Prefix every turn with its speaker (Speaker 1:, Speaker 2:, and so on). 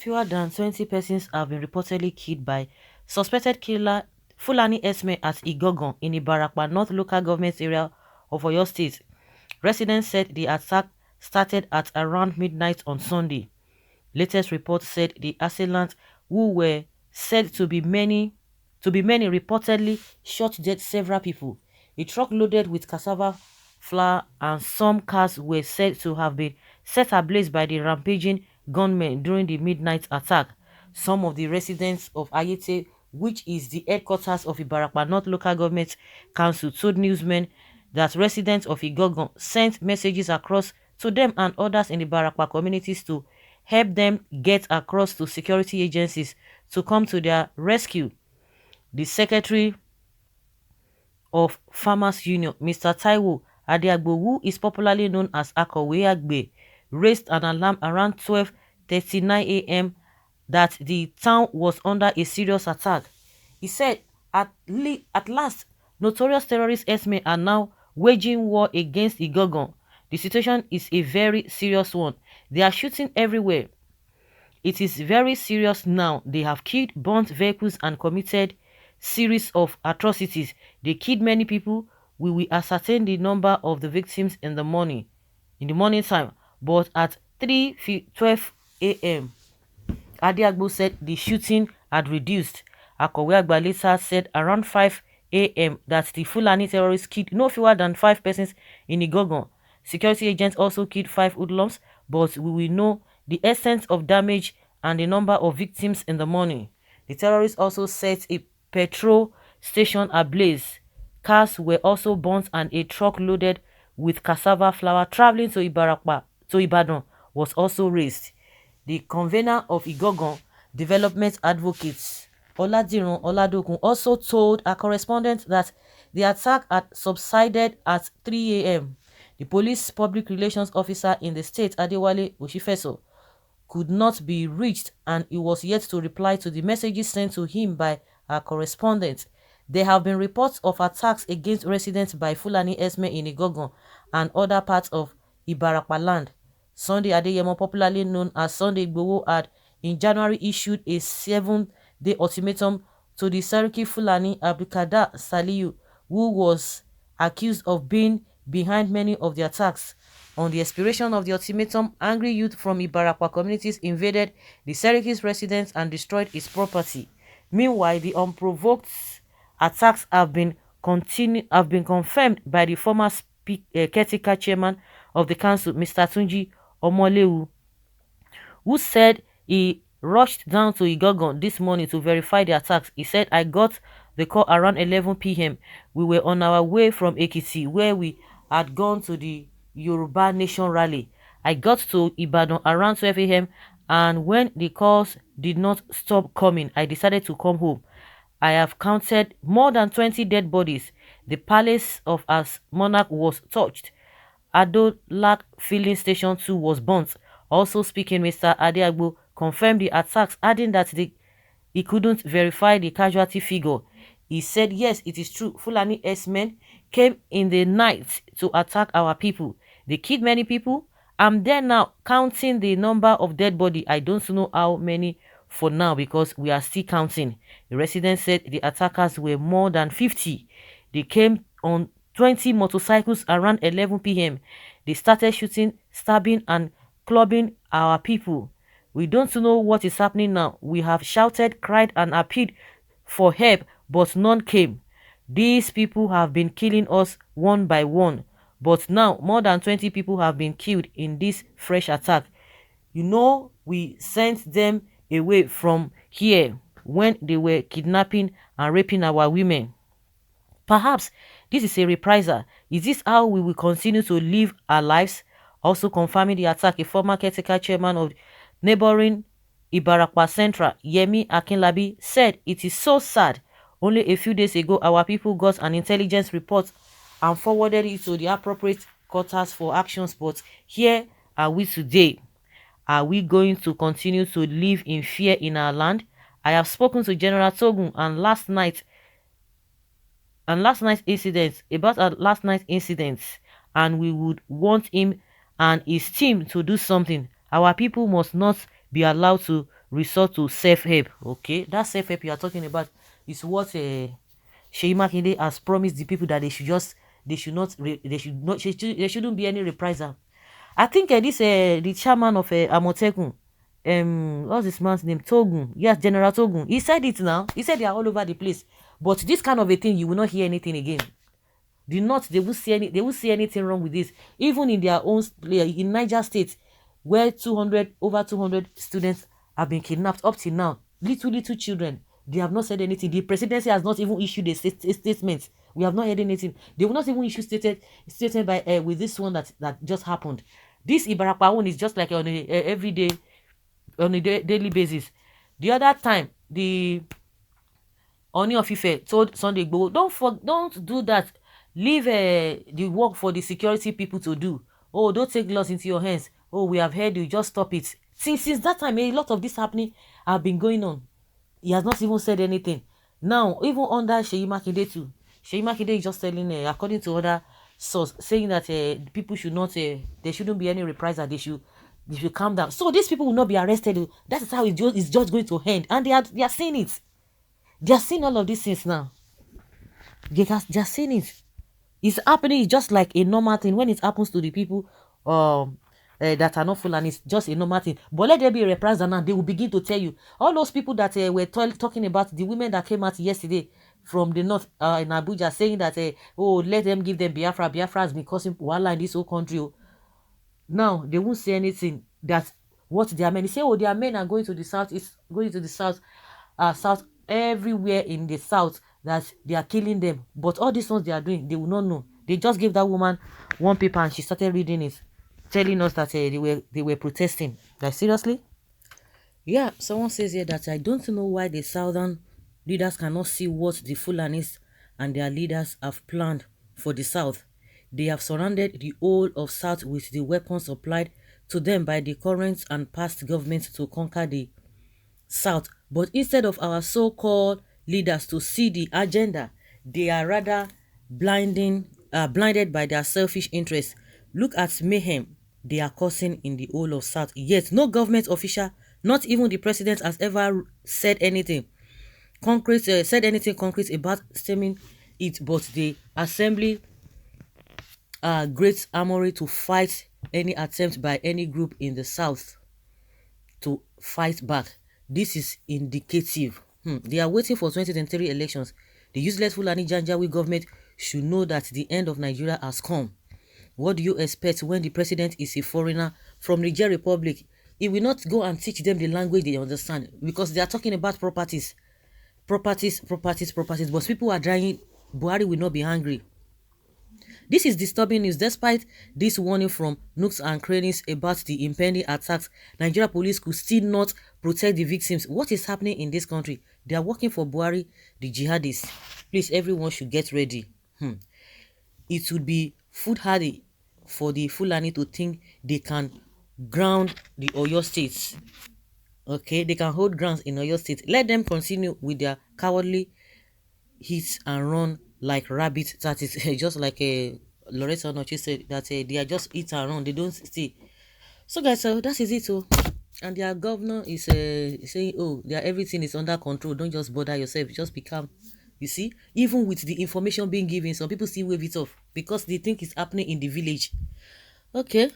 Speaker 1: fewer than 20 persons have been reportedly killed by suspected killer Fulani herdsmen at Igogon in IBARAPA North local government area of OYO State. Residents said the attack started at around midnight on Sunday. Latest reports said the assailants, who were said to be many, reportedly shot dead several people. A truck loaded with cassava flour and some cars were said to have been set ablaze by the rampaging gunmen during the midnight attack. Some of the residents of Ayete, which is the headquarters of Ibarapa North Local Government Council, told newsmen that residents of Igogon sent messages across to them and others in the Ibarapa communities to help them get across to security agencies to come to their rescue. The secretary of Farmers Union, Mr. Taiwo Adeagbo, who is popularly known as Akowe Agbe, raised an alarm around 12:39 a.m. that the town was under a serious attack. He said, at last, notorious terrorist herdsmen are now waging war against Igogon. The situation is a very serious one. They are shooting everywhere. It is very serious now. They have killed, burnt vehicles and committed series of atrocities. They killed many people. We will ascertain the number of the victims in the morning time. But at 3:12 a.m., Adeagbo said the shooting had reduced. Akowe Agba later said around 5 a.m. that the Fulani terrorists killed no fewer than 5 persons in Igogon. Security agents also killed 5 hoodlums, but we will know the extent of damage and the number of victims in the morning. The terrorists also set a petrol station ablaze. Cars were also burnt and a truck loaded with cassava flour traveling to Ibadan was also raised. The convener of Igogon Development Advocates, Oladiran Oladokun, also told a correspondent that the attack had subsided at 3 a.m. The police public relations officer in the state, Adewale Oshifeso, could not be reached and he was yet to reply to the messages sent to him by our correspondent. There have been reports of attacks against residents by Fulani herdsmen in Igogon and other parts of Ibarapa land. Sunday Adeyemo, popularly known as Sunday Igboho, had in January issued a 7-day ultimatum to the Sarki Fulani Abdulkader Saliu, who was accused of being behind many of the attacks. On the expiration of the ultimatum, angry youth from Ibarapa communities invaded the Seriki's residence and destroyed his property. Meanwhile, the unprovoked attacks have been confirmed by the former caretaker chairman of the council, Mr. Tunji Omolewu, who said he rushed down to Igogon this morning to verify the attacks. He said, I got the call around 11 p.m. We were on our way from Ekiti, where we had gone to the Yoruba Nation rally. I got to Ibadan around 12 a.m. and when the calls did not stop coming, I decided to come home. I have counted more than 20 dead bodies. The palace of as monarch was touched. Adolak filling station 2 was burnt. Also speaking, Mr. Adeagbo confirmed the attacks, adding that he couldn't verify the casualty figure. He said, yes, it is true. Fulani herdsmen came in the night to attack our people. They killed many people. I'm there now counting the number of dead bodies. I don't know how many for now because we are still counting. The resident said the attackers were more than 50. They came on 20 motorcycles around 11 p.m. They started shooting, stabbing and clubbing our people. We don't know what is happening now. We have shouted, cried and appealed for help, but none came. These people have been killing us one by one. But now, more than 20 people have been killed in this fresh attack. You know, we sent them away from here when they were kidnapping and raping our women. Perhaps this is a reprisal. Is this how we will continue to live our lives? Also confirming the attack, a former caretaker chairman of neighboring Ibarapa Central, Yemi Akinlabi, said it is so sad. Only a few days ago, our people got an intelligence report and forwarded it to the appropriate quarters for actions, but here are we today. Are we going to continue to live in fear in our land? I have spoken to General Togun and last night's incidents, and we would want him and his team to do something. Our people must not be allowed to resort to self-help. Okay, that self-help you are talking about is what Sheyi Makinde has promised the people, that they should just, there shouldn't be any reprisal. I think this the chairman of Amotekun, what's this man's name? Togun. Yes, General Togun. He said it now. He said they are all over the place. But this kind of a thing, you will not hear anything again. The North, they will see anything wrong with this. Even in their own in Niger State, where over 200 students have been kidnapped up till now. Little children. They have not said anything. The presidency has not even issued a statement. We have not heard anything. They will not even issue statement by with this one that just happened. This Ibarapa one is just like on a everyday, on a daily basis. The other time, the Oni of Ife told Sunday Igboho, don't do that. Leave the work for the security people to do. Oh, don't take laws into your hands. Oh, we have heard you, just stop it. Since that time, a lot of this happening have been going on. He has not even said anything. Now, even under Sheyi Makinde too, Sheyi Makinde is just telling, according to other source, saying that people should not, there shouldn't be any reprisal. They should calm down. So these people will not be arrested. That is how it's just going to end. And they are seeing it. They are seeing all of these things now. They are seeing it. It's happening. It's just like a normal thing. When it happens to the people that are not Fulani, it's just a normal thing. But let there be a reprisal now. They will begin to tell you. All those people that were talking about, the women that came out yesterday from the north in Abuja, saying that, oh, let them give them Biafra. Biafra has been causing wahala in this whole country. Now, they won't say anything. That what their men, they say, oh, their men are going to the south, going to the south, everywhere in the south, that they are killing them. But all these ones they are doing, they will not know. They just gave that woman one paper and she started reading it, telling us that they were protesting. Like, seriously? Yeah, someone says here that I don't know why the southern leaders cannot see what the Fulanis and their leaders have planned for the south. They have surrounded the whole of south with the weapons supplied to them by the current and past governments to conquer the south. But instead of our so-called leaders to see the agenda, they are rather blinded by their selfish interests. Look at mayhem they are causing in the whole of south. Yet no government official, not even the president, has ever said anything concrete about stemming it. But the assembly great armory to fight any attempt by any group in the south to fight back. This is indicative. They are waiting for 2023 elections. The useless Fulani Janjaweed government should know that the end of Nigeria has come. What do you expect when the president is a foreigner from Niger Republic? He will not go and teach them the language they understand, because they are talking about properties. But people are dying. Buhari will not be angry. This is disturbing news. Despite this warning from nooks and crannies about the impending attacks, Nigeria police could still not protect the victims. What is happening in this country? They are working for Buhari, the jihadists. Please, everyone should get ready. It would be foolhardy for the Fulani to think they can ground the Oyo states. Okay, they can hold grounds in Oyo state. Let them continue with their cowardly hit and run like rabbit. That is just like Loretta Onochi said, that they are just hit and run. They don't stay. So guys, that is it. And their governor is saying, oh, everything is under control. Don't just bother yourself. Just be calm. You see, even with the information being given, some people still wave it off because they think it's happening in the village. Okay.